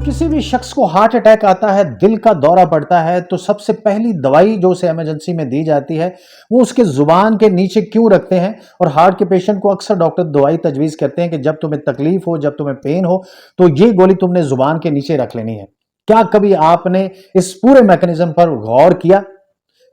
किसी भी शख्स को हार्ट अटैक आता है, दिल का दौरा पड़ता है, तो सबसे पहली दवाई जो उसे इमरजेंसी में दी जाती है वो उसके जुबान के नीचे क्यों रखते हैं। और हार्ट के पेशेंट को अक्सर डॉक्टर दवाई तजवीज़ करते हैं कि जब तुम्हें तकलीफ हो, जब तुम्हें पेन हो, तो ये गोली तुमने जुबान के नीचे रख लेनी है। क्या कभी आपने इस पूरे मैकेनिज्म पर गौर किया?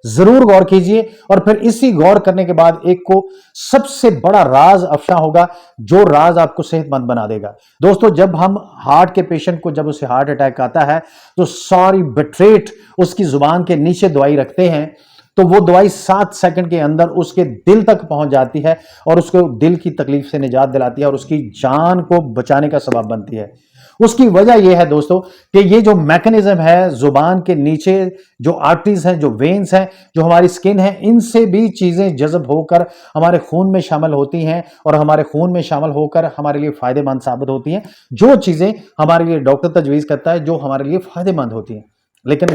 जरूर गौर कीजिए और फिर इसी गौर करने के बाद एक को सबसे बड़ा राज अफशा होगा, जो राज आपको सेहतमंद बना देगा। दोस्तों, जब हम हार्ट के पेशेंट को, जब उसे हार्ट अटैक आता है, तो सारी बिट्रेट उसकी जुबान के नीचे दवाई रखते हैं, तो वो दवाई 7 सेकंड के अंदर उसके दिल तक पहुंच जाती है और उसको दिल की तकलीफ से निजात दिलाती है और उसकी जान को बचाने का सबब बनती है। उसकी वजह यह है दोस्तों कि ये जो मैकेनिज्म है, जुबान के नीचे जो आर्टरीज हैं, जो वेन्स हैं, जो हमारी स्किन है, इनसे भी चीजें जज्ब होकर हमारे खून में शामिल होती हैं और हमारे खून में शामिल होकर हमारे लिए फायदेमंद साबित होती हैं। जो चीजें हमारे लिए डॉक्टर तजवीज करता है, जो हमारे लिए फायदेमंद होती हैं। लेकिन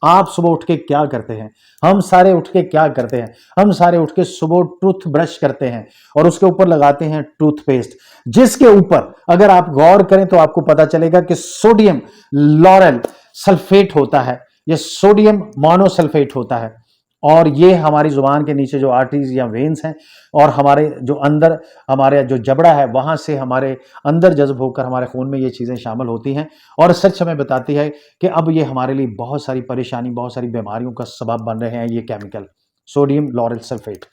आप सुबह उठ के क्या करते हैं? हम सारे उठ के क्या करते हैं? हम सारे उठ के सुबह टूथ ब्रश करते हैं और उसके ऊपर लगाते हैं टूथपेस्ट, जिसके ऊपर अगर आप गौर करें तो आपको पता चलेगा कि सोडियम लॉरेल सल्फेट होता है, यह सोडियम मोनोसल्फेट होता है। और ये हमारी जुबान के नीचे जो आर्टरीज या वेन्स हैं और हमारे जो अंदर हमारे जो जबड़ा है, वहां से हमारे अंदर जज्ब होकर हमारे खून में ये चीजें शामिल होती हैं और सच हमें बताती है कि अब ये हमारे लिए बहुत सारी परेशानी, बहुत सारी बीमारियों का सबब बन रहे हैं, ये केमिकल सोडियम लॉरेल सल्फेट।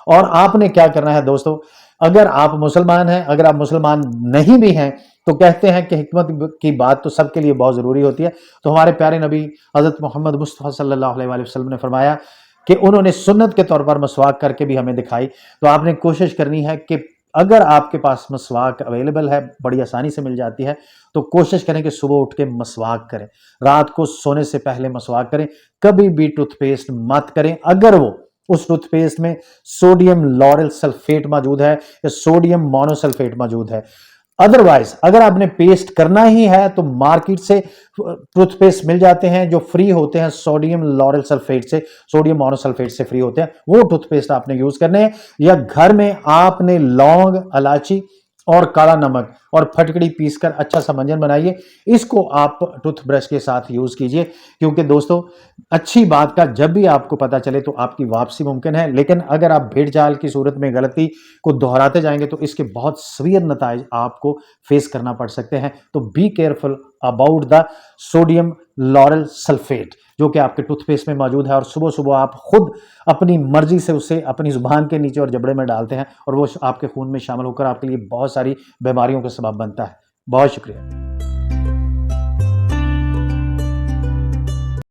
और आपने क्या करना है दोस्तों? अगर आप मुसलमान हैं, अगर आप मुसलमान नहीं भी हैं, तो कहते हैं कि हिकमत की बात तो सबके लिए बहुत जरूरी होती है। तो हमारे प्यारे नबी हजरत मोहम्मद मुस्तफ़ा सल्लल्लाहु अलैहि वसल्लम ने फरमाया कि उन्होंने सुन्नत के तौर पर मसवाक करके भी हमें दिखाई। तो आपने कोशिश करनी है कि अगर आपके पास मसवाक अवेलेबल है, बड़ी आसानी से मिल जाती है, तो कोशिश करें कि सुबह उठ के मसवाक करें, रात को सोने से पहले मसवाक करें। कभी भी टूथपेस्ट मत करें अगर वो उस टूथपेस्ट में सोडियम लॉरेल सल्फेट मौजूद है या सोडियम मोनोसल्फेट मौजूद है। अदरवाइज अगर आपने पेस्ट करना ही है तो मार्केट से टूथपेस्ट मिल जाते हैं जो फ्री होते हैं, सोडियम लॉरेल सल्फेट से, सोडियम मोनोसल्फेट से फ्री होते हैं, वो टूथपेस्ट आपने यूज करने हैं। या घर में आपने लौंग, इलायची और काला नमक और फटकड़ी पीसकर अच्छा सा मंजन बनाइए, इसको आप टूथब्रश के साथ यूज कीजिए। क्योंकि दोस्तों, अच्छी बात का जब भी आपको पता चले तो आपकी वापसी मुमकिन है, लेकिन अगर आप भेड़ चाल की सूरत में गलती को दोहराते जाएंगे तो इसके बहुत सीवियर नताइज आपको फेस करना पड़ सकते हैं। तो be careful about the sodium lauryl sulphate जो कि आपके टूथपेस्ट में मौजूद है और सुबह सुबह आप खुद अपनी मर्जी से उसे अपनी जुबान के नीचे और जबड़े में डालते हैं और वो आपके खून में शामिल होकर आपके लिए बहुत सारी बीमारियों का सबब बनता है। बहुत शुक्रिया।